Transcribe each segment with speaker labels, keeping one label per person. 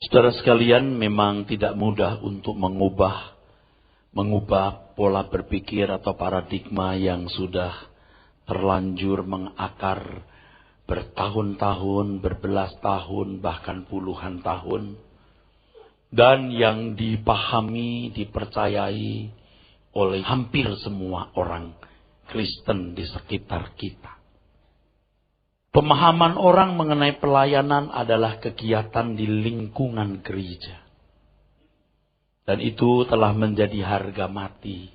Speaker 1: Saudara sekalian, memang tidak mudah untuk mengubah pola berpikir atau paradigma yang sudah terlanjur mengakar bertahun-tahun, berbelas tahun, bahkan puluhan tahun. Dan yang dipahami, dipercayai oleh hampir semua orang Kristen di sekitar kita. Pemahaman orang mengenai pelayanan adalah kegiatan di lingkungan gereja. Dan itu telah menjadi harga mati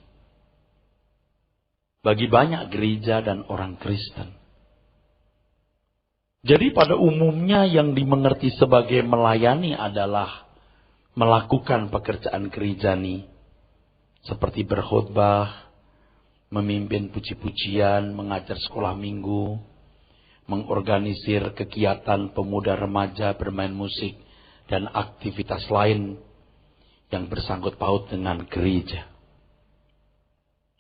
Speaker 1: bagi banyak gereja dan orang Kristen. Jadi pada umumnya yang dimengerti sebagai melayani adalah melakukan pekerjaan gerejani. Seperti berkhotbah, memimpin puji-pujian, mengajar sekolah minggu, mengorganisir kegiatan pemuda remaja bermain musik, dan aktivitas lain yang bersangkut paut dengan gereja.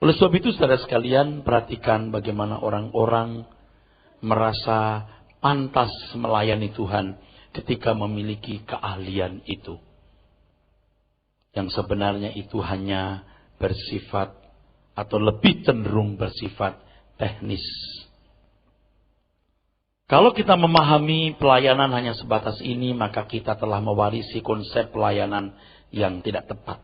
Speaker 1: Oleh sebab itu, saudara sekalian, perhatikan bagaimana orang-orang merasa pantas melayani Tuhan ketika memiliki keahlian itu. Yang sebenarnya itu hanya bersifat atau lebih cenderung bersifat teknis. Kalau kita memahami pelayanan hanya sebatas ini, maka kita telah mewarisi konsep pelayanan yang tidak tepat.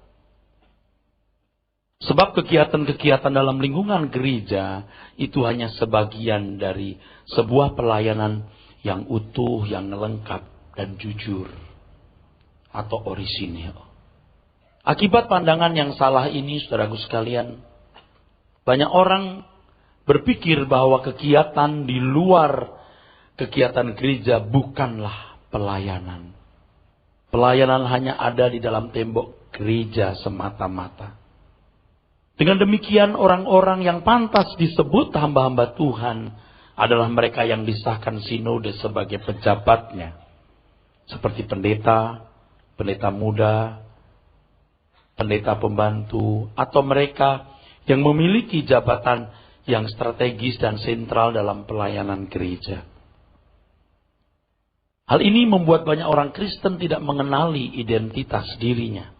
Speaker 1: Sebab kegiatan-kegiatan dalam lingkungan gereja itu hanya sebagian dari sebuah pelayanan yang utuh, yang lengkap, dan jujur atau orisinil. Akibat pandangan yang salah ini, saudaraku sekalian, banyak orang berpikir bahwa kegiatan di luar kegiatan gereja bukanlah pelayanan. Pelayanan hanya ada di dalam tembok gereja semata-mata. Dengan demikian orang-orang yang pantas disebut hamba-hamba Tuhan adalah mereka yang disahkan sinode sebagai pejabatnya. Seperti pendeta, pendeta muda, pendeta pembantu, atau mereka yang memiliki jabatan yang strategis dan sentral dalam pelayanan gereja. Hal ini membuat banyak orang Kristen tidak mengenali identitas dirinya.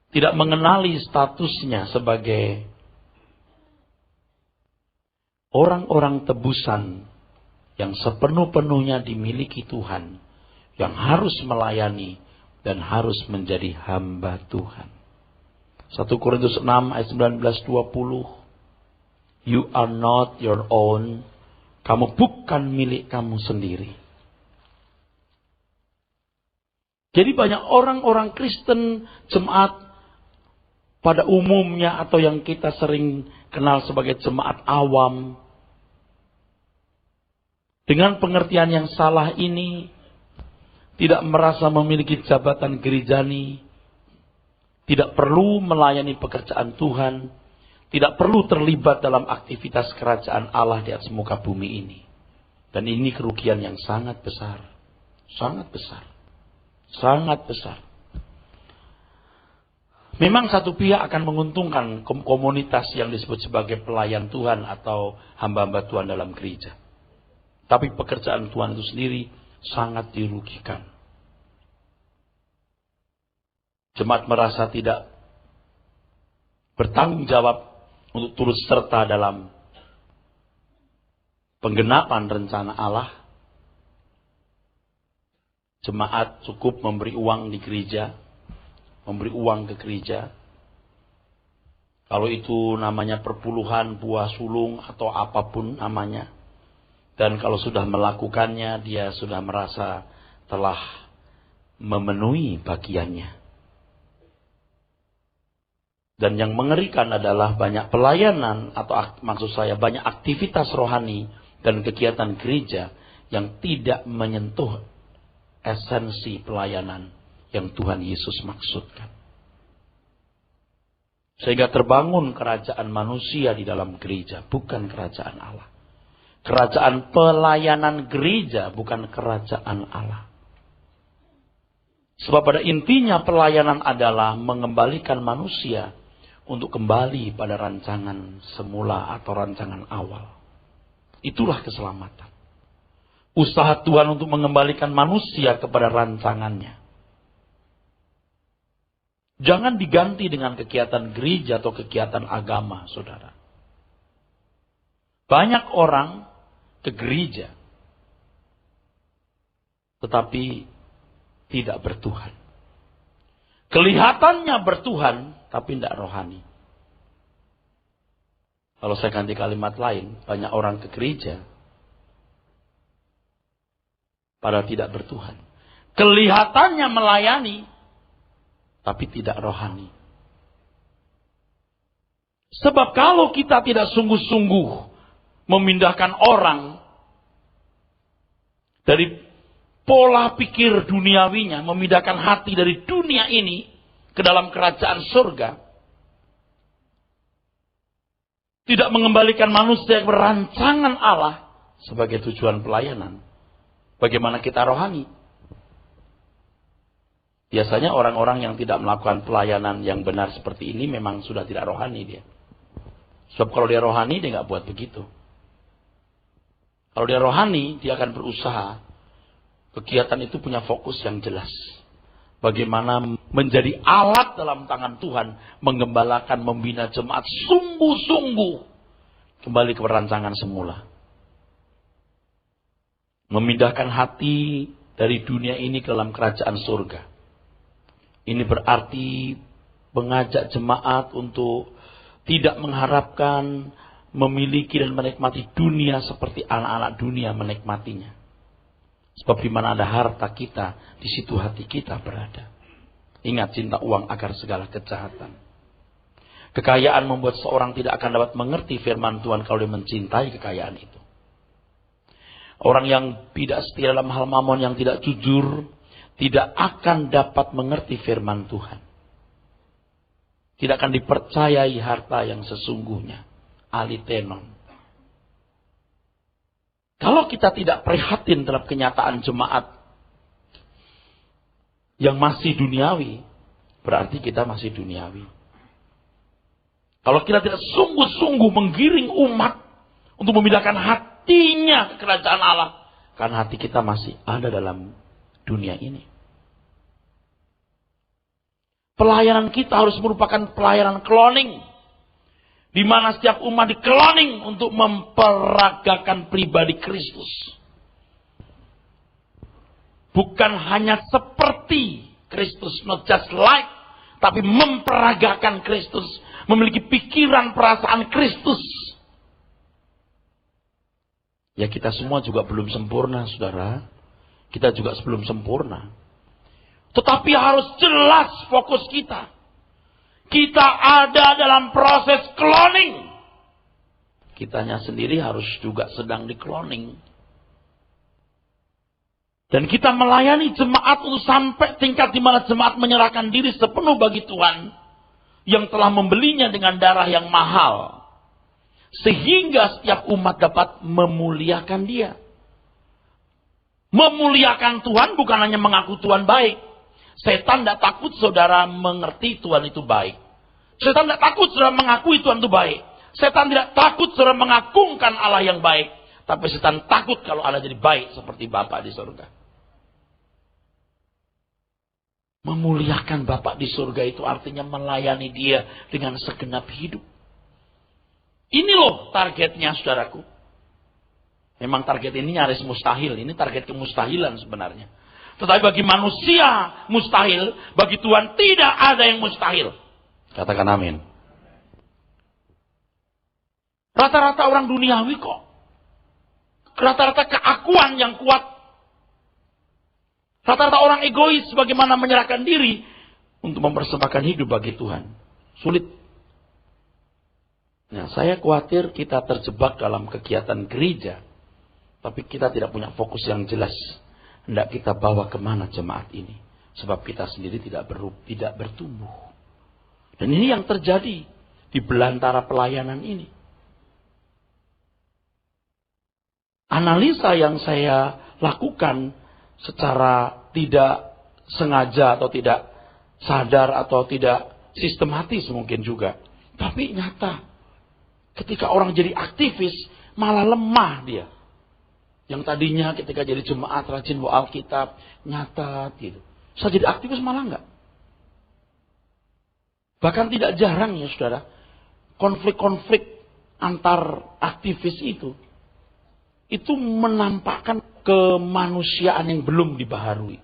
Speaker 1: Tidak mengenali statusnya sebagai orang-orang tebusan yang sepenuh-penuhnya dimiliki Tuhan, yang harus melayani dan harus menjadi hamba Tuhan. 1 Korintus 6 ayat 19-20. You are not your own. Kamu bukan milik kamu sendiri. Jadi banyak orang-orang Kristen, jemaat pada umumnya atau yang kita sering kenal sebagai jemaat awam, dengan pengertian yang salah ini, tidak merasa memiliki jabatan gerejani, tidak perlu melayani pekerjaan Tuhan, tidak perlu terlibat dalam aktivitas kerajaan Allah di atas muka bumi ini. Dan ini kerugian yang sangat besar. Sangat besar. Sangat besar. Memang satu pihak akan menguntungkan komunitas yang disebut sebagai pelayan Tuhan atau hamba-hamba Tuhan dalam gereja. Tapi pekerjaan Tuhan itu sendiri sangat dirugikan. Jemaat merasa tidak bertanggung jawab untuk turut serta dalam penggenapan rencana Allah. Jemaat cukup memberi uang di gereja, memberi uang ke gereja. Kalau itu namanya perpuluhan, buah sulung, atau apapun namanya. Dan kalau sudah melakukannya, dia sudah merasa telah memenuhi bagiannya. Dan yang mengerikan adalah banyak pelayanan, atau maksud saya banyak aktivitas rohani dan kegiatan gereja yang tidak menyentuh esensi pelayanan yang Tuhan Yesus maksudkan. Sehingga terbangun kerajaan manusia di dalam gereja, bukan kerajaan Allah. Kerajaan pelayanan gereja, bukan kerajaan Allah. Sebab pada intinya pelayanan adalah mengembalikan manusia untuk kembali pada rancangan semula atau rancangan awal. Itulah keselamatan. Usaha Tuhan untuk mengembalikan manusia kepada rancangannya. Jangan diganti dengan kegiatan gereja atau kegiatan agama, saudara. Banyak orang ke gereja, tetapi tidak bertuhan. Kelihatannya bertuhan, tapi tidak rohani. Kalau saya ganti kalimat lain, banyak orang ke gereja, padahal tidak bertuhan. Kelihatannya melayani, tapi tidak rohani. Sebab kalau kita tidak sungguh-sungguh memindahkan orang dari pola pikir duniawinya, memindahkan hati dari dunia ini ke dalam kerajaan surga, tidak mengembalikan manusia ke rancangan Allah sebagai tujuan pelayanan, bagaimana kita rohani? Biasanya orang-orang yang tidak melakukan pelayanan yang benar seperti ini memang sudah tidak rohani dia. Sebab kalau dia rohani, dia nggak buat begitu. Kalau dia rohani, dia akan berusaha. Kegiatan itu punya fokus yang jelas. Bagaimana menjadi alat dalam tangan Tuhan, menggembalakan, membina jemaat sungguh-sungguh kembali ke perancangan semula. Memindahkan hati dari dunia ini ke dalam kerajaan surga. Ini berarti mengajak jemaat untuk tidak mengharapkan memiliki dan menikmati dunia seperti anak-anak dunia menikmatinya. Sebab di mana ada harta kita, di situ hati kita berada. Ingat, cinta uang akar segala kejahatan. Kekayaan membuat seorang tidak akan dapat mengerti firman Tuhan kalau dia mencintai kekayaan itu. Orang yang tidak setia dalam hal mamon, yang tidak jujur, tidak akan dapat mengerti firman Tuhan. Tidak akan dipercayai harta yang sesungguhnya. Alitenon. Kalau kita tidak prihatin terhadap kenyataan jemaat yang masih duniawi, berarti kita masih duniawi. Kalau kita tidak sungguh-sungguh menggiring umat untuk memindahkan hatinya ke kerajaan Allah, karena hati kita masih ada dalam dunia ini. Pelayanan kita harus merupakan pelayanan cloning, di mana setiap umat di-cloning untuk memperagakan pribadi Kristus. Bukan hanya seperti Kristus, not just like, tapi memperagakan Kristus, memiliki pikiran perasaan Kristus. Ya, kita semua juga belum sempurna, saudara. Kita juga belum sempurna. Tetapi harus jelas fokus kita. Kita ada dalam proses cloning. Kitanya sendiri harus juga sedang di-cloning. Dan kita melayani jemaat untuk sampai tingkat di mana jemaat menyerahkan diri sepenuh bagi Tuhan yang telah membelinya dengan darah yang mahal. Sehingga setiap umat dapat memuliakan Dia. Memuliakan Tuhan bukan hanya mengaku Tuhan baik. Setan tidak takut saudara mengerti Tuhan itu baik. Setan tidak takut saudara mengakui Tuhan itu baik. Setan tidak takut saudara mengagungkan Allah yang baik. Tapi setan takut kalau Allah jadi baik seperti Bapa di surga. Memuliakan Bapa di surga itu artinya melayani Dia dengan segenap hidup. Ini loh targetnya, saudaraku. Memang target ini nyaris mustahil. Ini target kemustahilan sebenarnya. Tetapi bagi manusia mustahil, bagi Tuhan tidak ada yang mustahil. Katakan amin. Rata-rata orang duniawi kok. Rata-rata keakuan yang kuat. Rata-rata orang egois bagaimana menyerahkan diri untuk mempersembahkan hidup bagi Tuhan. Sulit. Nah, saya khawatir kita terjebak dalam kegiatan gereja. Tapi kita tidak punya fokus yang jelas. Hendak kita bawa kemana jemaat ini. Sebab kita sendiri tidak bertumbuh. Dan ini yang terjadi di belantara pelayanan ini. Analisa yang saya lakukan secara tidak sengaja atau tidak sadar atau tidak sistematis mungkin juga. Tapi nyata. Ketika orang jadi aktivis malah lemah dia. Yang tadinya ketika jadi jemaat rajin bawa Alkitab, nyata gitu. Saya jadi aktivis malah enggak. Bahkan tidak jarang ya saudara, konflik-konflik antar aktivis itu menampakkan kemanusiaan yang belum dibaharui.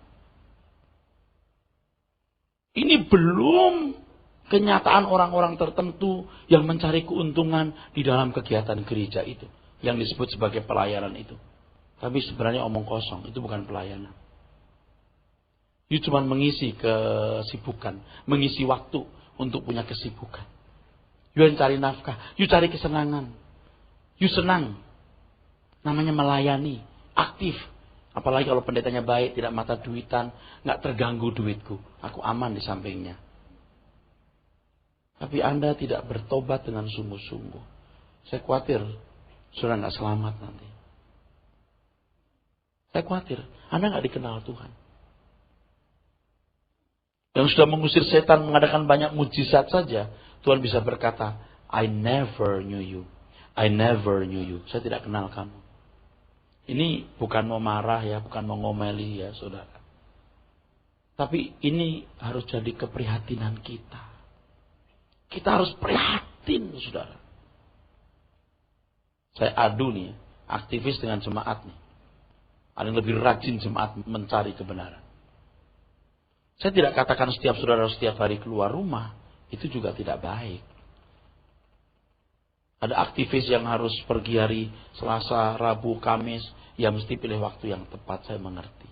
Speaker 1: Ini belum kenyataan orang-orang tertentu yang mencari keuntungan di dalam kegiatan gereja itu, yang disebut sebagai pelayanan itu. Tapi sebenarnya omong kosong, itu bukan pelayanan. Itu cuma mengisi kesibukan, mengisi waktu untuk punya kesibukan. You cari nafkah, you cari kesenangan, you senang. Namanya melayani, aktif. Apalagi kalau pendetanya baik, tidak mata duitan, nggak terganggu duitku. Aku aman di sampingnya. Tapi Anda tidak bertobat dengan sungguh-sungguh. Saya khawatir, sudah nggak selamat nanti. Saya khawatir, Anda nggak dikenal Tuhan. Yang sudah mengusir setan, mengadakan banyak mujizat saja, Tuhan bisa berkata, I never knew you. I never knew you. Saya tidak kenal kamu. Ini bukan mau marah ya, bukan mau ngomeli ya saudara. Tapi ini harus jadi keprihatinan kita. Kita harus prihatin saudara. Saya adu nih, aktivis dengan jemaat nih. Ada yang lebih rajin jemaat mencari kebenaran. Saya tidak katakan setiap saudara setiap hari keluar rumah. Itu juga tidak baik. Ada aktivis yang harus pergi hari Selasa, Rabu, Kamis. Ya mesti pilih waktu yang tepat, saya mengerti.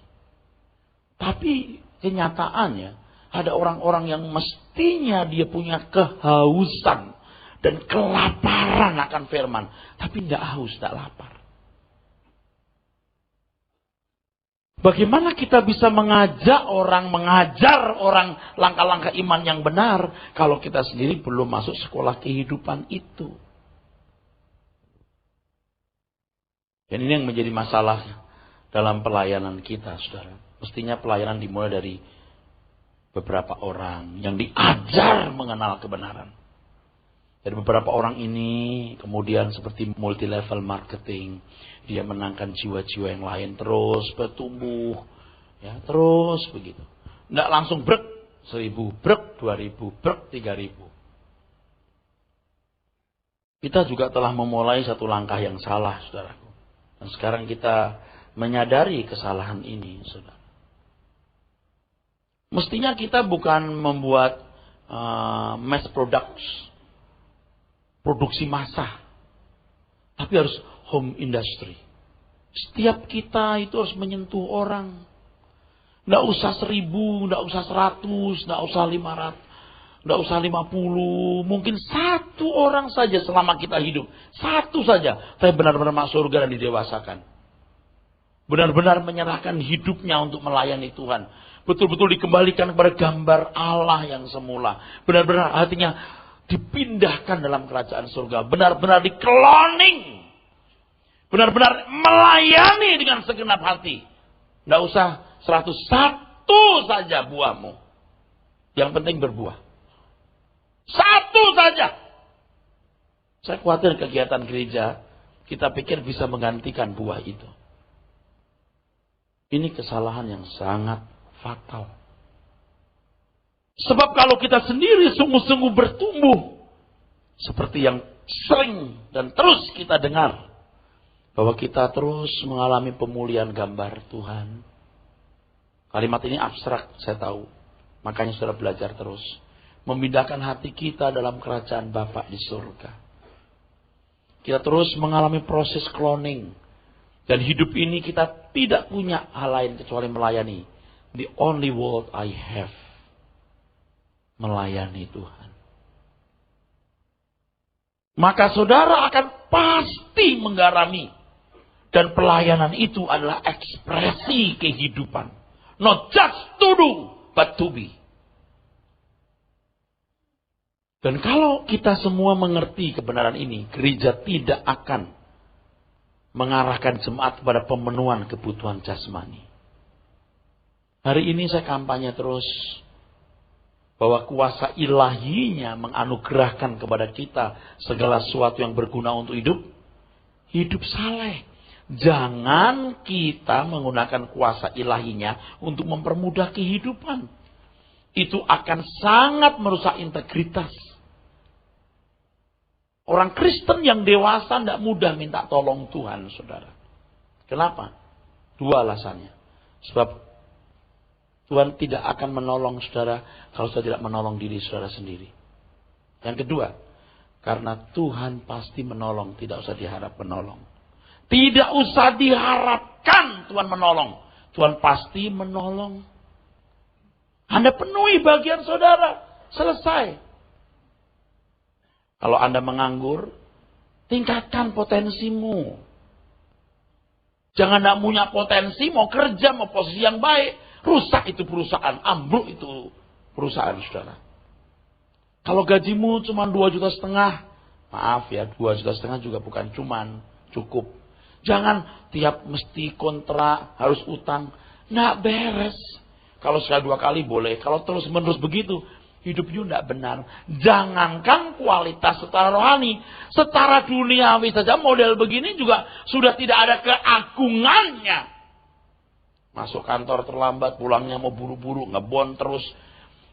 Speaker 1: Tapi kenyataannya, ada orang-orang yang mestinya dia punya kehausan dan kelaparan akan firman. Tapi tidak haus, tidak lapar. Bagaimana kita bisa mengajar orang langkah-langkah iman yang benar kalau kita sendiri belum masuk sekolah kehidupan itu? Dan ini yang menjadi masalah dalam pelayanan kita, saudara. Mestinya pelayanan dimulai dari beberapa orang yang diajar mengenal kebenaran. Dari beberapa orang ini kemudian seperti multi level marketing, dia menangkan jiwa-jiwa yang lain terus bertumbuh, ya terus begitu. Tidak langsung brek 1.000, brek 2.000, brek 3.000. Kita juga telah memulai satu langkah yang salah, saudaraku. Dan sekarang kita menyadari kesalahan ini, saudara. Mestinya kita bukan membuat mass produksi massa, tapi harus home industry. Setiap kita itu harus menyentuh orang. Tidak usah 1.000, tidak usah 100, tidak usah 500, tidak usah 50. Mungkin satu orang saja selama kita hidup. Satu saja. Tapi benar-benar masuk surga dan didewasakan. Benar-benar menyerahkan hidupnya untuk melayani Tuhan. Betul-betul dikembalikan kepada gambar Allah yang semula. Benar-benar hatinya dipindahkan dalam kerajaan surga. Benar-benar dikloning. Benar-benar melayani dengan segenap hati. Tidak usah 101 saja buahmu. Yang penting berbuah. Satu saja. Saya khawatir kegiatan gereja, kita pikir bisa menggantikan buah itu. Ini kesalahan yang sangat fatal. Sebab kalau kita sendiri sungguh-sungguh bertumbuh, seperti yang sering dan terus kita dengar, bahwa kita terus mengalami pemulihan gambar Tuhan. Kalimat ini abstrak, saya tahu. Makanya saudara belajar terus. Memindahkan hati kita dalam kerajaan Bapa di surga. Kita terus mengalami proses cloning. Dan hidup ini kita tidak punya hal lain kecuali melayani. The only word I have. Melayani Tuhan. Maka saudara akan pasti menggarami. Dan pelayanan itu adalah ekspresi kehidupan. Not just to do, but to be. Dan kalau kita semua mengerti kebenaran ini, gereja tidak akan mengarahkan jemaat kepada pemenuhan kebutuhan jasmani. Hari ini saya kampanye terus bahwa kuasa ilahinya menganugerahkan kepada kita segala sesuatu yang berguna untuk hidup saleh. Jangan kita menggunakan kuasa ilahinya untuk mempermudah kehidupan. itu akan sangat merusak integritas. Orang Kristen yang dewasa tidak mudah minta tolong Tuhan, saudara. Kenapa? Dua alasannya. Sebab Tuhan tidak akan menolong saudara kalau saudara tidak menolong diri saudara sendiri. Yang kedua, karena Tuhan pasti menolong, tidak usah diharap menolong. Tidak usah diharapkan Tuhan menolong. Tuhan pasti menolong. Anda penuhi bagian saudara, selesai. Kalau Anda menganggur, tingkatkan potensimu. Jangan tidak punya potensi, mau kerja, mau posisi yang baik. Rusak itu perusahaan, ambruk itu perusahaan, saudara. Kalau gajimu cuma 2,5 juta, maaf ya, 2,5 juta juga bukan cuman cukup. Jangan tiap mesti kontrak, harus utang. Nggak beres. Kalau sekali 2 kali boleh, kalau terus menerus begitu, hidupnya tidak benar. Jangankan kualitas secara rohani, secara duniawi saja model begini juga sudah tidak ada keagungannya. Masuk kantor terlambat, pulangnya mau buru-buru, ngebon terus.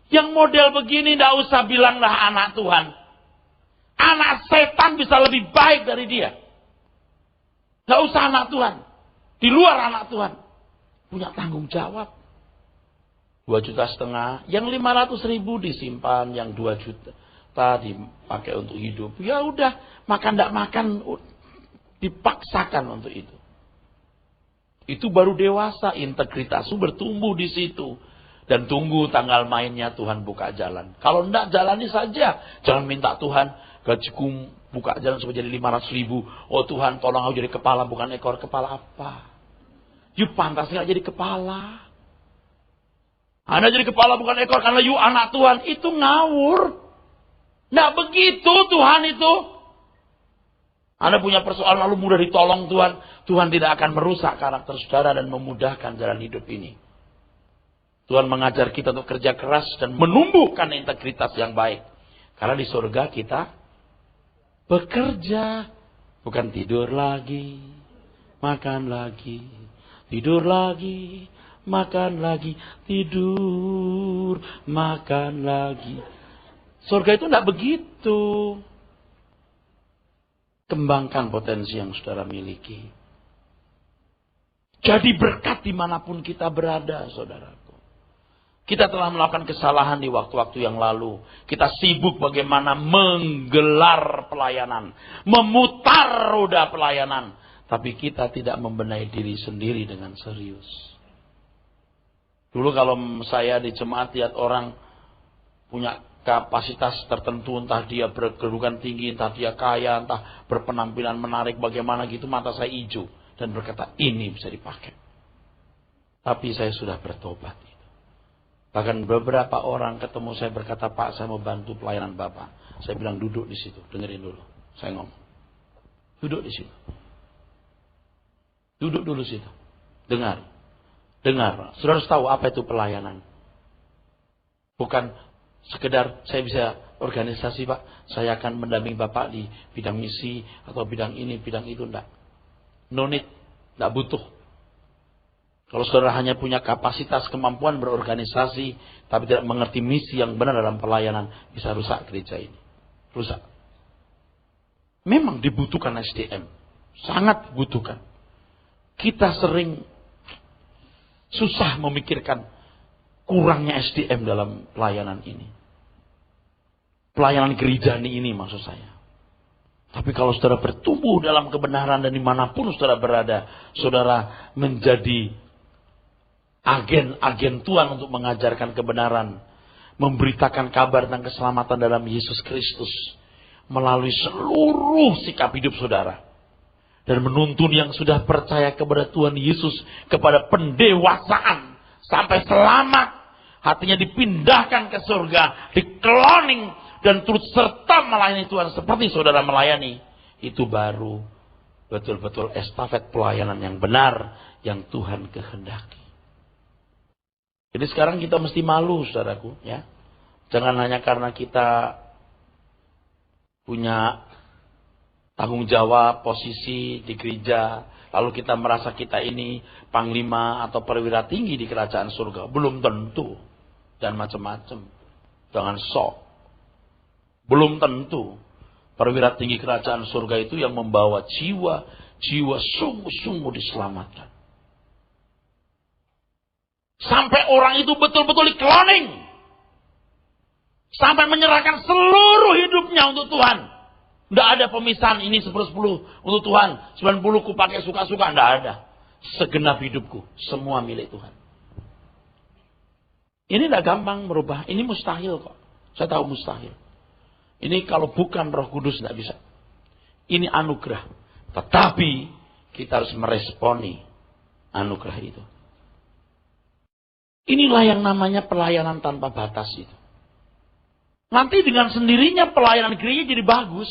Speaker 1: Yang model begini tidak usah bilanglah anak Tuhan. Anak setan bisa lebih baik dari dia. Tidak usah anak Tuhan. Di luar anak Tuhan. Punya tanggung jawab. 2,5 juta, yang 500.000 disimpan, yang 2 juta dipakai untuk hidup. Ya udah, makan tidak makan dipaksakan untuk itu. Itu baru dewasa, integritasmu bertumbuh di situ. Dan tunggu tanggal mainnya Tuhan buka jalan. Kalau tidak, jalani saja. Jangan minta Tuhan, gajiku buka jalan supaya jadi 500.000. Oh Tuhan, tolong aku jadi kepala, bukan ekor. Kepala apa? You pantas nggak jadi kepala. Anda jadi kepala bukan ekor karena you anak Tuhan. Itu ngawur. Nggak begitu Tuhan itu. Anda punya persoalan lalu mudah ditolong Tuhan. Tuhan tidak akan merusak karakter saudara dan memudahkan jalan hidup ini. Tuhan mengajar kita untuk kerja keras dan menumbuhkan integritas yang baik. Karena di surga kita bekerja. Bukan tidur lagi, makan lagi, tidur lagi, makan lagi, tidur, makan lagi. Surga itu tidak begitu. Kembangkan potensi yang saudara miliki. Jadi berkat dimanapun kita berada, saudaraku. Kita telah melakukan kesalahan di waktu-waktu yang lalu. Kita sibuk bagaimana menggelar pelayanan. Memutar roda pelayanan. Tapi kita tidak membenahi diri sendiri dengan serius. Dulu kalau saya di jemaat lihat orang punya kapasitas tertentu, entah dia berkedudukan tinggi, entah dia kaya, entah berpenampilan menarik bagaimana gitu, mata saya hijau dan berkata ini bisa dipakai. Tapi saya sudah bertobat. Bahkan beberapa orang ketemu saya berkata, Pak, saya mau bantu pelayanan Bapak. Saya bilang duduk di situ, dengerin dulu. Saya ngomong, duduk di situ, duduk dulu situ, dengar. Saudara harus tahu apa itu pelayanan. Bukan sekedar saya bisa organisasi Pak, saya akan mendampingi Bapak di bidang misi atau bidang ini, bidang itu, enggak. No need, enggak butuh. Kalau saudara hanya punya kapasitas kemampuan berorganisasi, tapi tidak mengerti misi yang benar dalam pelayanan, bisa rusak gereja ini. Rusak. Memang dibutuhkan SDM. Sangat dibutuhkan. Kita sering susah memikirkan kurangnya SDM dalam pelayanan ini. Pelayanan gereja ini maksud saya. Tapi kalau saudara bertumbuh dalam kebenaran dan dimanapun saudara berada, saudara menjadi agen-agen Tuhan untuk mengajarkan kebenaran, memberitakan kabar tentang keselamatan dalam Yesus Kristus melalui seluruh sikap hidup saudara, dan menuntun yang sudah percaya kepada Tuhan Yesus kepada pendewasaan sampai selamat, hatinya dipindahkan ke surga, di-cloning dan turut serta melayani Tuhan seperti saudara melayani. Itu baru betul-betul estafet pelayanan yang benar yang Tuhan kehendaki. Jadi sekarang kita mesti malu, saudaraku, ya. Jangan hanya karena kita punya tanggung jawab, posisi di gereja, lalu kita merasa kita ini panglima atau perwira tinggi di kerajaan surga. Belum tentu. dan macam-macam. Jangan sok. Belum tentu perwira tinggi kerajaan surga itu yang membawa jiwa sungguh-sungguh diselamatkan. Sampai orang itu betul-betul di-cloning. Sampai menyerahkan seluruh hidupnya untuk Tuhan. Tidak ada pemisahan ini 10-10 untuk Tuhan. 90 ku pakai suka-suka. Tidak ada. Segenap hidupku. Semua milik Tuhan. Ini tidak gampang merubah. Ini mustahil kok. Saya tahu mustahil. Ini kalau bukan Roh Kudus tidak bisa. Ini anugerah. Tetapi kita harus meresponi anugerah itu. Inilah yang namanya pelayanan tanpa batas itu. Nanti dengan sendirinya pelayanan gereja jadi bagus.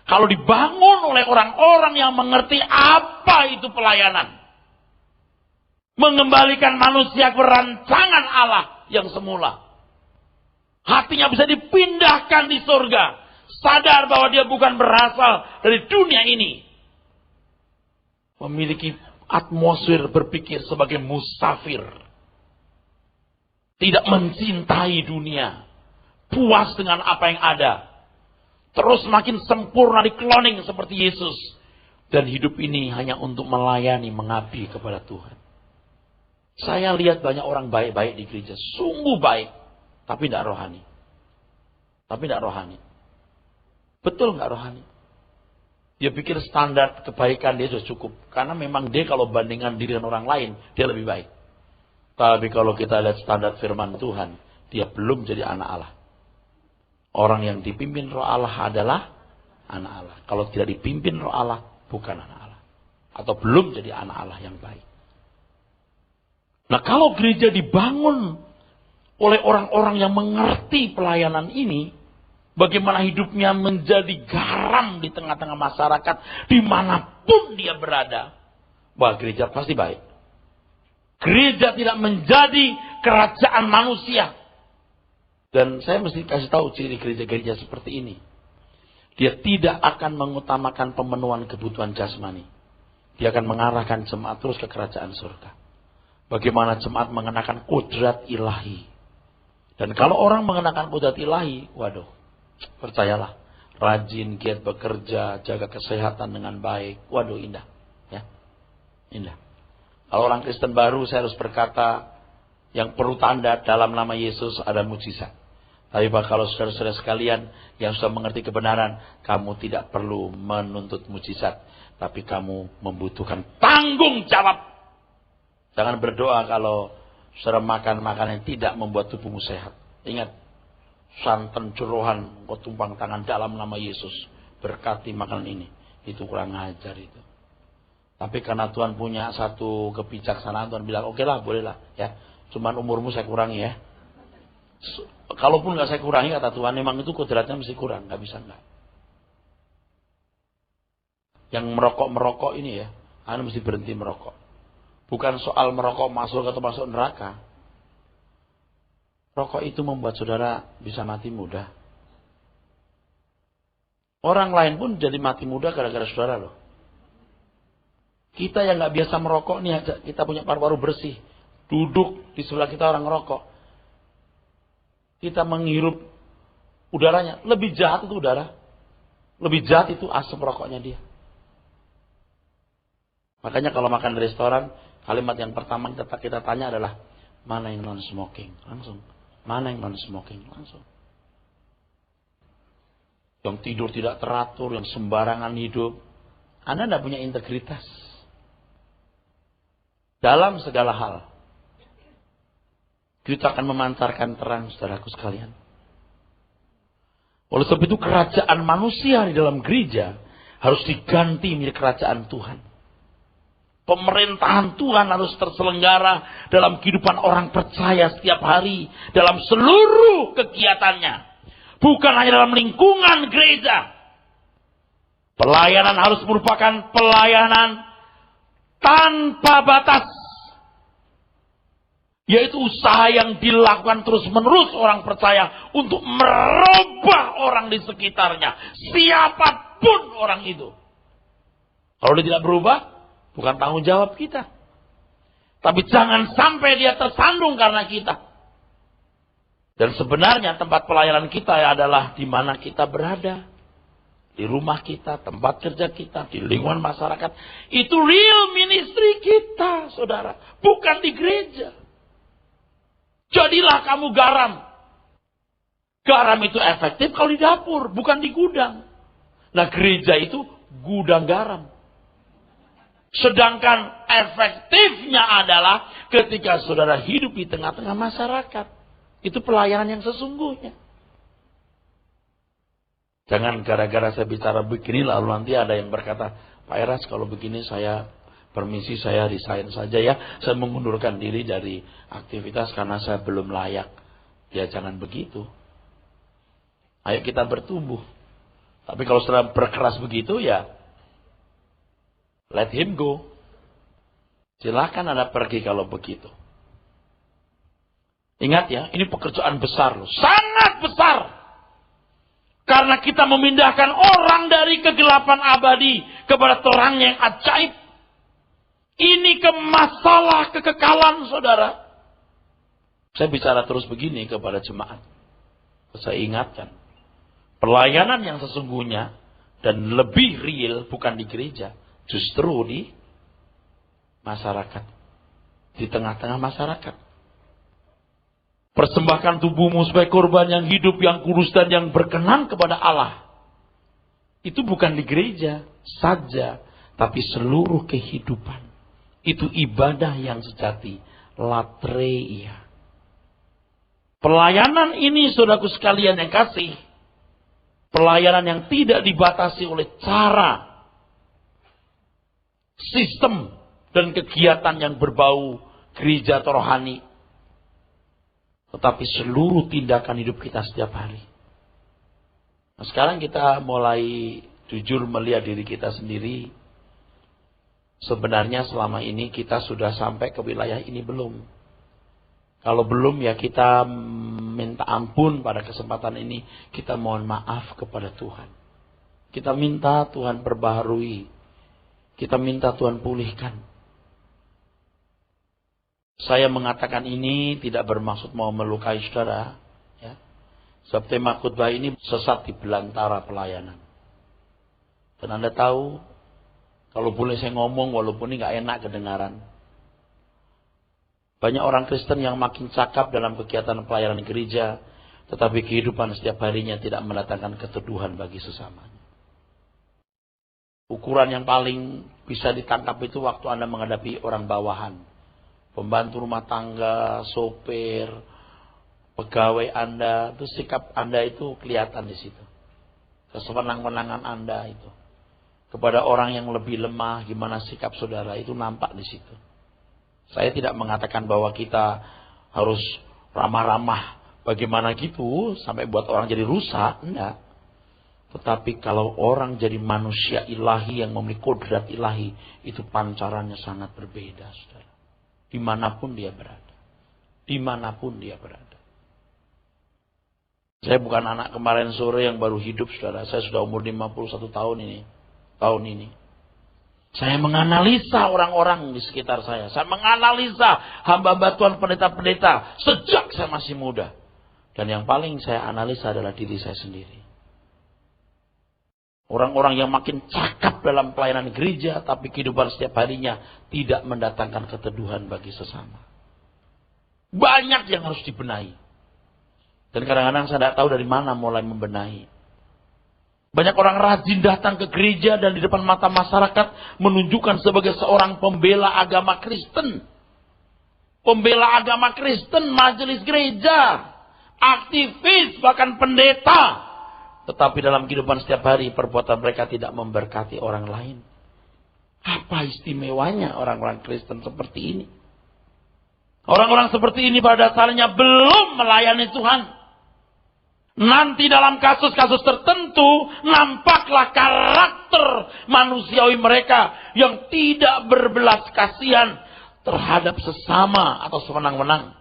Speaker 1: Kalau dibangun oleh orang-orang yang mengerti apa itu pelayanan. Mengembalikan manusia ke rancangan Allah yang semula. Hatinya bisa dipindahkan di surga. Sadar bahwa dia bukan berasal dari dunia ini. Memiliki atmosfer berpikir sebagai musafir. Tidak mencintai dunia. Puas dengan apa yang ada. Terus makin sempurna di-cloning seperti Yesus. Dan hidup ini hanya untuk melayani, mengabdi kepada Tuhan. Saya lihat banyak orang baik-baik di gereja. Sungguh baik. Tapi tidak rohani. Betul nggak rohani? Dia pikir standar kebaikan dia sudah cukup. Karena memang dia kalau bandingkan diri dengan orang lain, dia lebih baik. Tapi kalau kita lihat standar firman Tuhan, dia belum jadi anak Allah. Orang yang dipimpin Roh Allah adalah anak Allah. Kalau tidak dipimpin Roh Allah, bukan anak Allah. Atau belum jadi anak Allah yang baik. Nah, kalau gereja dibangun oleh orang-orang yang mengerti pelayanan ini, bagaimana hidupnya menjadi garam di tengah-tengah masyarakat, dimanapun dia berada, wah, gereja pasti baik. Gereja tidak menjadi kerajaan manusia. Dan saya mesti kasih tahu ciri gereja-gereja seperti ini. Dia tidak akan mengutamakan pemenuhan kebutuhan jasmani. Dia akan mengarahkan jemaat terus ke kerajaan surga. Bagaimana jemaat mengenakan kodrat ilahi. Dan kalau orang mengenakan kodrat ilahi, waduh, percayalah, rajin, giat bekerja, jaga kesehatan dengan baik, waduh indah. Ya, indah. Kalau orang Kristen baru, saya harus berkata, yang perlu tanda dalam nama Yesus ada mujizat. Tapi kalau saudara-saudara sekalian yang sudah mengerti kebenaran, kamu tidak perlu menuntut mujizat. Tapi kamu membutuhkan tanggung jawab. Jangan berdoa kalau saudara makan makanan yang tidak membuat tubuhmu sehat. Ingat, santan curuhan, kau tumpang tangan dalam nama Yesus. Berkati makanan ini. Itu kurang ajar itu. Tapi karena Tuhan punya satu kebijaksanaan, Tuhan bilang, oke lah, boleh lah. Ya. Cuman umurmu saya kurangi ya. Kalaupun nggak saya kurangi, kata Tuhan, memang itu kodratnya mesti kurang, nggak bisa nggak. Yang merokok ini ya, Anda mesti berhenti merokok. Bukan soal merokok masuk atau masuk neraka. Rokok itu membuat saudara bisa mati muda. Orang lain pun jadi mati muda gara-gara saudara loh. Kita yang nggak biasa merokok nih, kita punya paru-paru bersih, duduk di sebelah kita orang ngerokok, kita menghirup udaranya. Lebih jahat itu udara, lebih jahat itu asap rokoknya dia. Makanya kalau makan di restoran, kalimat yang pertama kita tanya adalah, mana yang non smoking? Langsung. Mana yang non smoking? Langsung. Yang tidur tidak teratur, yang sembarangan hidup, Anda tidak punya integritas dalam segala hal. Kita akan memancarkan terang, saudaraku sekalian. Oleh sebab itu kerajaan manusia di dalam gereja harus diganti menjadi kerajaan Tuhan. Pemerintahan Tuhan harus terselenggara dalam kehidupan orang percaya setiap hari, dalam seluruh kegiatannya. Bukan hanya dalam lingkungan gereja. Pelayanan harus merupakan pelayanan tanpa batas. Yaitu usaha yang dilakukan terus-menerus orang percaya untuk merubah orang di sekitarnya. Siapapun orang itu. Kalau dia tidak berubah, bukan tanggung jawab kita. Tapi jangan sampai dia tersandung karena kita. Dan sebenarnya tempat pelayanan kita adalah di mana kita berada. Di rumah kita, tempat kerja kita, di lingkungan masyarakat. Itu real ministry kita, saudara. Bukan di gereja. Jadilah kamu garam. Garam itu efektif kalau di dapur, bukan di gudang. Nah, gereja itu gudang garam. Sedangkan efektifnya adalah ketika saudara hidup di tengah-tengah masyarakat. Itu pelayanan yang sesungguhnya. Jangan gara-gara saya bicara begini lalu nanti ada yang berkata, Pak Eras kalau begini saya permisi, saya resign saja ya. Saya mengundurkan diri dari aktivitas karena saya belum layak. Ya jangan begitu. Ayo kita bertumbuh. Tapi kalau sudah berkeras begitu ya let him go. Silakan Anda pergi kalau begitu. Ingat ya, ini pekerjaan besar loh. Sangat besar. Karena kita memindahkan orang dari kegelapan abadi kepada terang yang ajaib. Ini masalah kekekalan, saudara. Saya bicara terus begini kepada jemaat. Saya ingatkan. Pelayanan yang sesungguhnya dan lebih real bukan di gereja. Justru di masyarakat. Di tengah-tengah masyarakat. Persembahkan tubuhmu sebagai korban yang hidup, yang kudus dan yang berkenan kepada Allah. Itu bukan di gereja saja, tapi seluruh kehidupan. Itu ibadah yang sejati, latreia. Pelayanan ini, saudaraku sekalian yang kasih, pelayanan yang tidak dibatasi oleh cara, sistem, dan kegiatan yang berbau gereja atau rohani. Tetapi seluruh tindakan hidup kita setiap hari. Nah, sekarang kita mulai jujur melihat diri kita sendiri. Sebenarnya selama ini kita sudah sampai ke wilayah ini belum? Kalau belum ya kita minta ampun pada kesempatan ini. Kita mohon maaf kepada Tuhan. Kita minta Tuhan perbaharui. Kita minta Tuhan pulihkan. Saya mengatakan ini tidak bermaksud mau melukai saudara. Ya. Sebab tema khotbah ini sesat di belantara pelayanan. Dan Anda tahu, kalau boleh saya ngomong walaupun ini gak enak kedengaran. Banyak orang Kristen yang makin cakap dalam kegiatan pelayanan gereja. Tetapi kehidupan setiap harinya tidak mendatangkan keteduhan bagi sesamanya. Ukuran yang paling bisa ditangkap itu waktu Anda menghadapi orang bawahan. Pembantu rumah tangga, sopir, pegawai Anda, itu sikap Anda itu kelihatan di situ. Kesewenang-wenangan Anda itu. Kepada orang yang lebih lemah, gimana sikap saudara, itu nampak di situ. Saya tidak mengatakan bahwa kita harus ramah-ramah, bagaimana gitu, sampai buat orang jadi rusak, enggak. Tetapi kalau orang jadi manusia ilahi yang memiliki kodrat ilahi, itu pancarannya sangat berbeda, saudara. Dimanapun dia berada. Dimanapun dia berada. Saya bukan anak kemarin sore yang baru hidup, saudara. Saya sudah umur 51 tahun ini. Tahun ini. Saya menganalisa orang-orang di sekitar saya. Saya menganalisa hamba-hamba Tuhan, pendeta-pendeta. Sejak saya masih muda. Dan yang paling saya analisa adalah diri saya sendiri. Orang-orang yang makin cakap dalam pelayanan gereja, tapi kehidupan setiap harinya tidak mendatangkan keteduhan bagi sesama. Banyak yang harus dibenahi. Dan kadang-kadang saya tidak tahu dari mana mulai membenahi. Banyak orang rajin datang ke gereja dan di depan mata masyarakat menunjukkan sebagai seorang pembela agama Kristen. Pembela agama Kristen, majelis gereja, aktivis, bahkan pendeta. Tetapi dalam kehidupan setiap hari perbuatan mereka tidak memberkati orang lain. Apa istimewanya orang-orang Kristen seperti ini? Orang-orang seperti ini pada dasarnya belum melayani Tuhan. Nanti dalam kasus-kasus tertentu nampaklah karakter manusiawi mereka yang tidak berbelas kasihan terhadap sesama atau sewenang-wenang.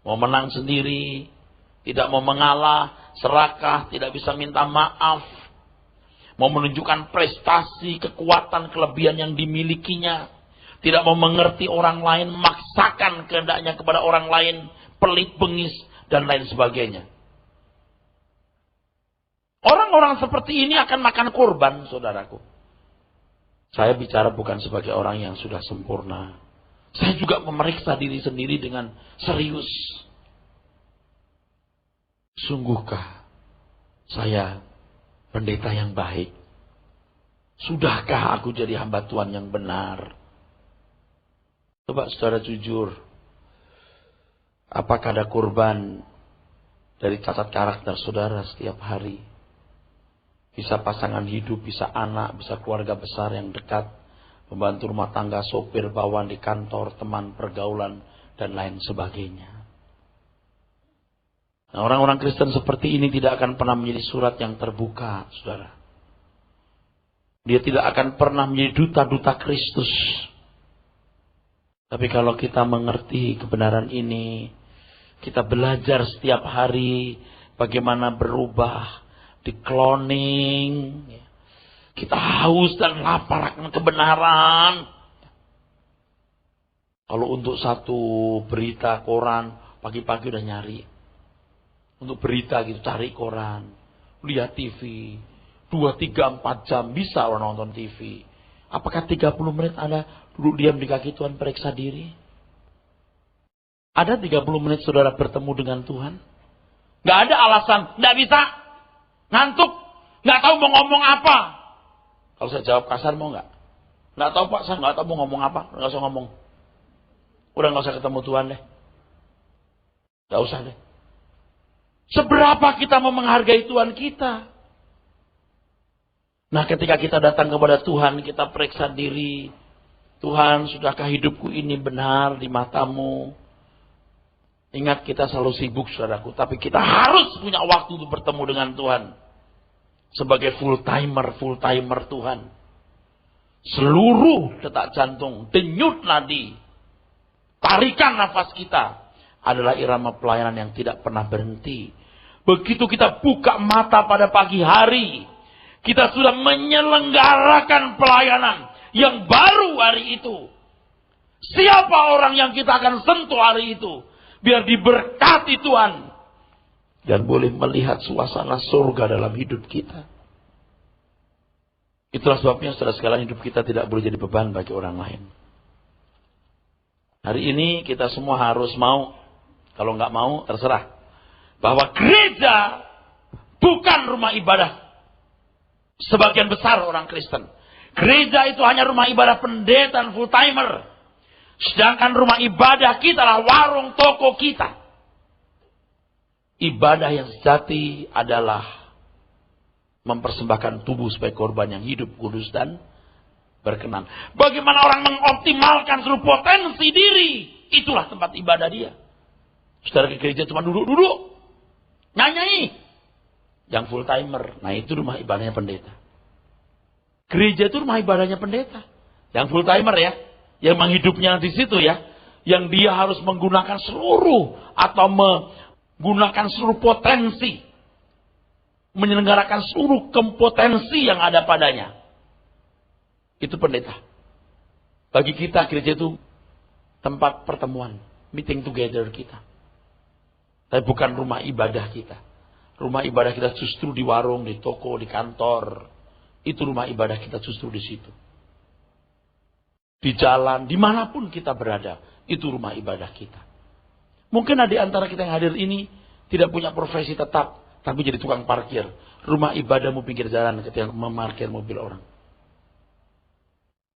Speaker 1: Mau menang sendiri, tidak mau mengalah, serakah, tidak bisa minta maaf. Mau menunjukkan prestasi, kekuatan, kelebihan yang dimilikinya. Tidak mau mengerti orang lain, memaksakan kehendaknya kepada orang lain. Pelit, bengis, dan lain sebagainya. Orang-orang seperti ini akan makan korban, saudaraku. Saya bicara bukan sebagai orang yang sudah sempurna. Saya juga memeriksa diri sendiri dengan serius. Sungguhkah saya pendeta yang baik? Sudahkah aku jadi hamba Tuhan yang benar? Coba saudara jujur. Apakah ada korban dari cacat karakter saudara setiap hari? Bisa pasangan hidup, bisa anak, bisa keluarga besar yang dekat, pembantu rumah tangga, sopir, bawahan di kantor, teman pergaulan, dan lain sebagainya. Nah, orang-orang Kristen seperti ini tidak akan pernah menjadi surat yang terbuka, saudara. Dia tidak akan pernah menjadi duta-duta Kristus. Tapi kalau kita mengerti kebenaran ini, kita belajar setiap hari bagaimana berubah, di cloning, kita haus dan lapar akan kebenaran. Kalau untuk satu berita koran, pagi-pagi udah nyari. Untuk berita gitu, cari koran, lihat TV, 2, 3, 4 jam bisa orang nonton TV. Apakah 30 menit Anda duduk diam di kaki Tuhan periksa diri? Ada 30 menit saudara bertemu dengan Tuhan? Gak ada alasan, gak bisa. Ngantuk, nggak tahu mau ngomong apa. Kalau saya jawab kasar mau nggak? Nggak tahu Pak, saya nggak tahu mau ngomong apa. Nggak usah ngomong. Udah nggak usah ketemu Tuhan deh. Nggak usah deh. Seberapa kita mau menghargai Tuhan kita? Nah, ketika kita datang kepada Tuhan, kita periksa diri. Tuhan, sudahkah hidupku ini benar di matamu? Ingat, kita selalu sibuk, saudaraku. Tapi kita harus punya waktu untuk bertemu dengan Tuhan. Sebagai full-timer Tuhan. Seluruh detak jantung, denyut nadi, tarikan nafas kita adalah irama pelayanan yang tidak pernah berhenti. Begitu kita buka mata pada pagi hari, kita sudah menyelenggarakan pelayanan yang baru hari itu. Siapa orang yang kita akan sentuh hari itu? Biar diberkati Tuhan. Dan boleh melihat suasana surga dalam hidup kita. Itulah sebabnya saudara sekalian, hidup kita tidak boleh jadi beban bagi orang lain. Hari ini kita semua harus mau. Kalau nggak mau, terserah. Bahwa gereja bukan rumah ibadah. Sebagian besar orang Kristen. Gereja itu hanya rumah ibadah pendeta dan full timer. Sedangkan rumah ibadah kita adalah warung toko kita. Ibadah yang sejati adalah mempersembahkan tubuh sebagai korban yang hidup, kudus, dan berkenan. Bagaimana orang mengoptimalkan seluruh potensi diri, itulah tempat ibadah dia. Saudara ke gereja cuma duduk-duduk, nyanyi. Yang full timer, nah itu rumah ibadahnya pendeta. Gereja itu rumah ibadahnya pendeta. Yang full timer ya. Yang menghidupnya di situ ya, yang dia harus menggunakan seluruh atau menggunakan seluruh potensi, menyelenggarakan seluruh kompetensi yang ada padanya. Itu pendeta. Bagi kita gereja itu tempat pertemuan, meeting together kita. Tapi bukan rumah ibadah kita. Rumah ibadah kita justru di warung, di toko, di kantor. Itu rumah ibadah kita justru di situ. Di jalan, dimanapun kita berada, itu rumah ibadah kita. Mungkin ada di antara kita yang hadir ini tidak punya profesi tetap, tapi jadi tukang parkir. Rumah ibadahmu pinggir jalan ketika memarkir mobil orang.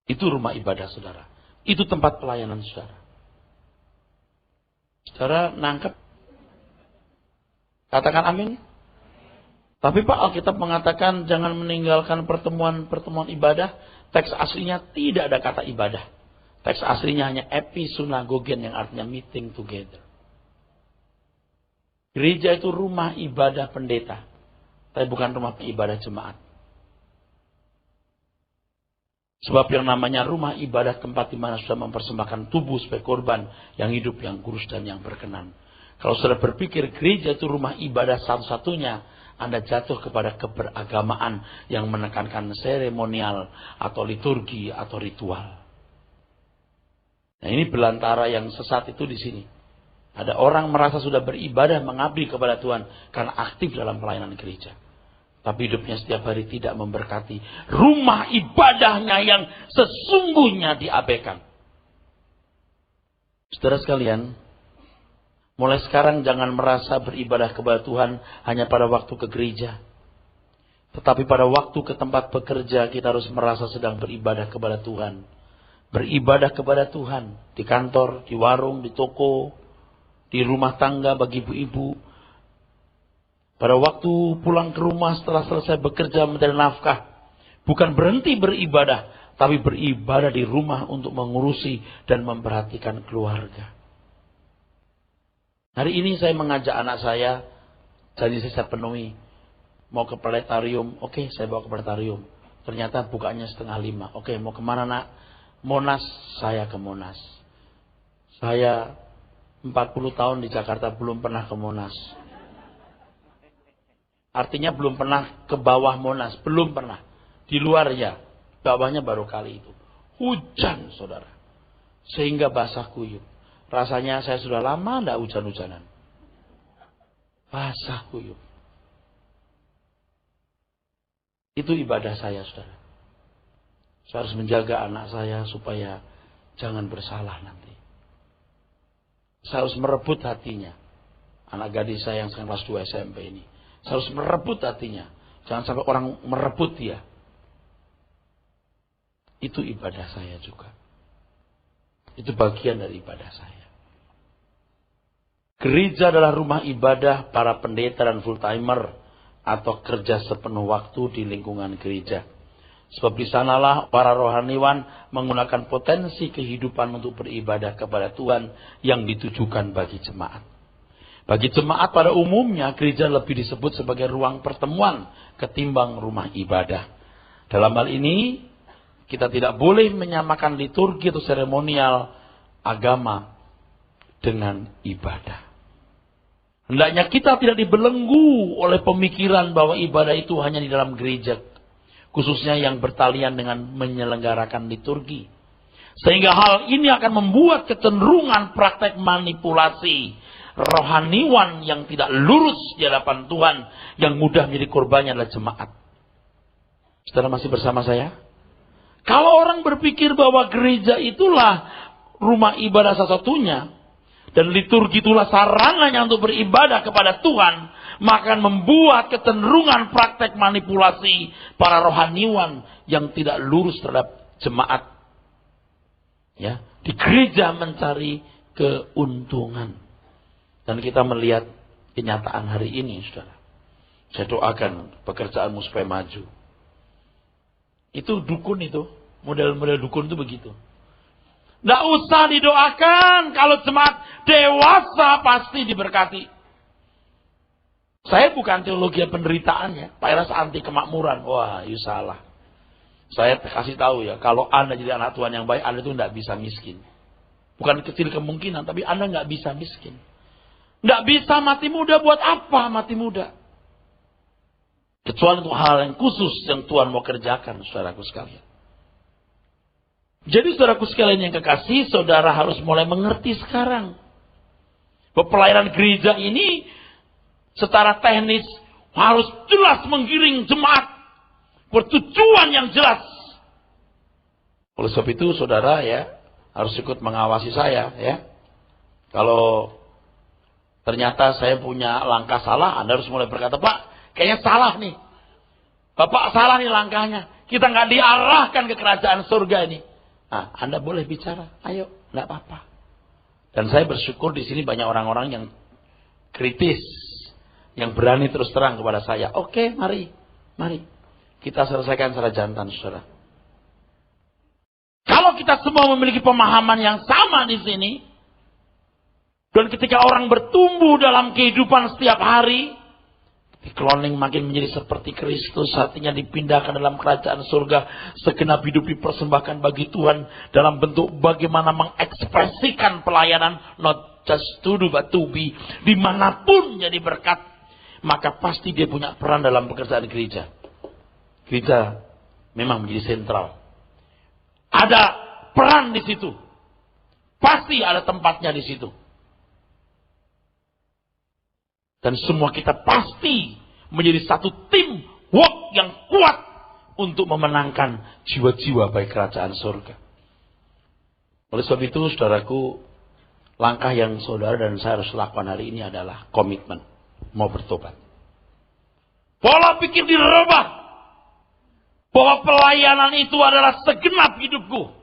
Speaker 1: Itu rumah ibadah saudara. Itu tempat pelayanan saudara. Saudara nangkep? Katakan amin. Tapi Pak, Alkitab mengatakan jangan meninggalkan pertemuan-pertemuan ibadah. Teks aslinya tidak ada kata ibadah. Teks aslinya hanya episynagogen yang artinya meeting together. Gereja itu rumah ibadah pendeta. Tapi bukan rumah ibadah jemaat. Sebab yang namanya rumah ibadah tempat di mana sudah mempersembahkan tubuh sebagai korban yang hidup, yang kudus, dan yang berkenan. Kalau sudah berpikir gereja itu rumah ibadah satu-satunya, Anda jatuh kepada keberagamaan yang menekankan seremonial atau liturgi atau ritual. Nah, ini belantara yang sesat itu di sini. Ada orang merasa sudah beribadah mengabdi kepada Tuhan karena aktif dalam pelayanan gereja. Tapi hidupnya setiap hari tidak memberkati rumah ibadahnya yang sesungguhnya diabaikan. Saudara sekalian, mulai sekarang jangan merasa beribadah kepada Tuhan hanya pada waktu ke gereja. Tetapi pada waktu ke tempat bekerja kita harus merasa sedang beribadah kepada Tuhan. Beribadah kepada Tuhan di kantor, di warung, di toko, di rumah tangga bagi ibu-ibu. Pada waktu pulang ke rumah setelah selesai bekerja mencari nafkah. Bukan berhenti beribadah, tapi beribadah di rumah untuk mengurusi dan memperhatikan keluarga. Hari ini saya mengajak anak saya, janji saya penuhi. Mau ke planetarium, oke saya bawa ke planetarium. Ternyata bukanya 4:30. Oke, mau kemana nak? Monas, saya ke Monas. Saya 40 tahun di Jakarta belum pernah ke Monas. Artinya belum pernah ke bawah Monas, belum pernah. Di luar ya, bawahnya baru kali itu. Hujan, saudara. Sehingga basah kuyup. Rasanya saya sudah lama tidak hujan-hujanan. Basah kuyup. Itu ibadah saya, saudara. Saya harus menjaga anak saya supaya jangan bersalah nanti. Saya harus merebut hatinya. Anak gadis saya yang sekarang kelas 2 SMP ini. Saya harus merebut hatinya. Jangan sampai orang merebut dia. Itu ibadah saya juga. Itu bagian dari ibadah saya. Gereja adalah rumah ibadah para pendeta dan full-timer atau kerja sepenuh waktu di lingkungan gereja. Sebab di sanalah para rohaniwan menggunakan potensi kehidupan untuk beribadah kepada Tuhan yang ditujukan bagi jemaat. Bagi jemaat pada umumnya, gereja lebih disebut sebagai ruang pertemuan ketimbang rumah ibadah. Dalam hal ini, kita tidak boleh menyamakan liturgi atau seremonial agama dengan ibadah. Hendaknya kita tidak dibelenggu oleh pemikiran bahwa ibadah itu hanya di dalam gereja, khususnya yang bertalian dengan menyelenggarakan liturgi. Sehingga hal ini akan membuat kecenderungan praktek manipulasi rohaniwan yang tidak lurus di hadapan Tuhan, yang mudah menjadi korbannya adalah jemaat. Saudara masih bersama saya? Kalau orang berpikir bahwa gereja itulah rumah ibadah satu-satunya, dan liturgi itulah sarananya untuk beribadah kepada Tuhan, maka akan membuat kecenderungan praktek manipulasi para rohaniwan yang tidak lurus terhadap jemaat. Ya, di gereja mencari keuntungan. Dan kita melihat kenyataan hari ini, saudara. Saya doakan pekerjaanmu supaya maju. Itu dukun itu. Model-model dukun itu begitu. Tidak usah didoakan. Kalau jemaat dewasa pasti diberkati. Saya bukan teologi penderitaan ya. Pak Eras anti kemakmuran. Wah, you salah. Saya kasih tahu ya. Kalau Anda jadi anak Tuhan yang baik, Anda itu tidak bisa miskin. Bukan kecil kemungkinan, tapi Anda nggak bisa miskin. Nggak bisa mati muda, buat apa mati muda? Kecuali untuk hal yang khusus yang Tuhan mau kerjakan, saudaraku sekalian. Jadi saudaraku sekalian yang kekasih, saudara harus mulai mengerti sekarang. Bahwa pelayanan gereja ini secara teknis harus jelas menggiring jemaat. Bertujuan yang jelas. Oleh sebab itu saudara ya, harus ikut mengawasi saya ya. Kalau ternyata saya punya langkah salah, Anda harus mulai berkata, Pak, kayaknya salah nih. Bapak salah nih langkahnya. Kita nggak diarahkan ke kerajaan surga ini. Nah, Anda boleh bicara. Ayo, nggak apa-apa. Dan saya bersyukur di sini banyak orang-orang yang kritis, yang berani terus terang kepada saya. Oke, mari. Kita selesaikan secara jantan, saudara. Kalau kita semua memiliki pemahaman yang sama di sini, dan ketika orang bertumbuh dalam kehidupan setiap hari, dikloning makin menjadi seperti Kristus, hatinya dipindahkan dalam kerajaan surga, segenap hidup dipersembahkan bagi Tuhan dalam bentuk bagaimana mengekspresikan pelayanan, not just to do but to be, dimanapun jadi berkat, maka pasti dia punya peran dalam pekerjaan gereja. Gereja memang menjadi sentral. Ada peran di situ. Pasti ada tempatnya di situ. Dan semua kita pasti menjadi satu tim work yang kuat untuk memenangkan jiwa-jiwa baik kerajaan surga. Oleh sebab itu, saudaraku, langkah yang saudara dan saya harus lakukan hari ini adalah komitmen. Mau bertobat. Pola pikir dirubah. Bahwa pelayanan itu adalah segenap hidupku.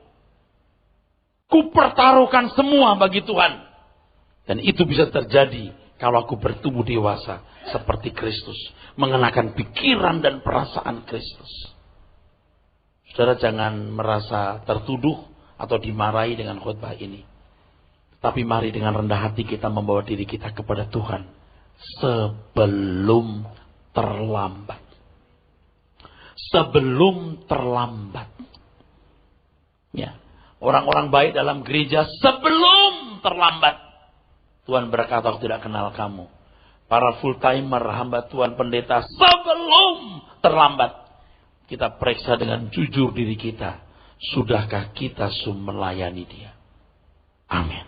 Speaker 1: Kupertaruhkan semua bagi Tuhan. Dan itu bisa terjadi kalau aku bertumbuh dewasa seperti Kristus. Mengenakan pikiran dan perasaan Kristus. Saudara jangan merasa tertuduh atau dimarahi dengan khotbah ini. Tapi mari dengan rendah hati kita membawa diri kita kepada Tuhan. Sebelum terlambat. Sebelum terlambat. Ya. Orang-orang baik dalam gereja sebelum terlambat. Tuhan berkata, aku tidak kenal kamu. Para full timer, hamba Tuhan pendeta sebelum terlambat. Kita periksa dengan jujur diri kita. Sudahkah kita melayani dia? Amin.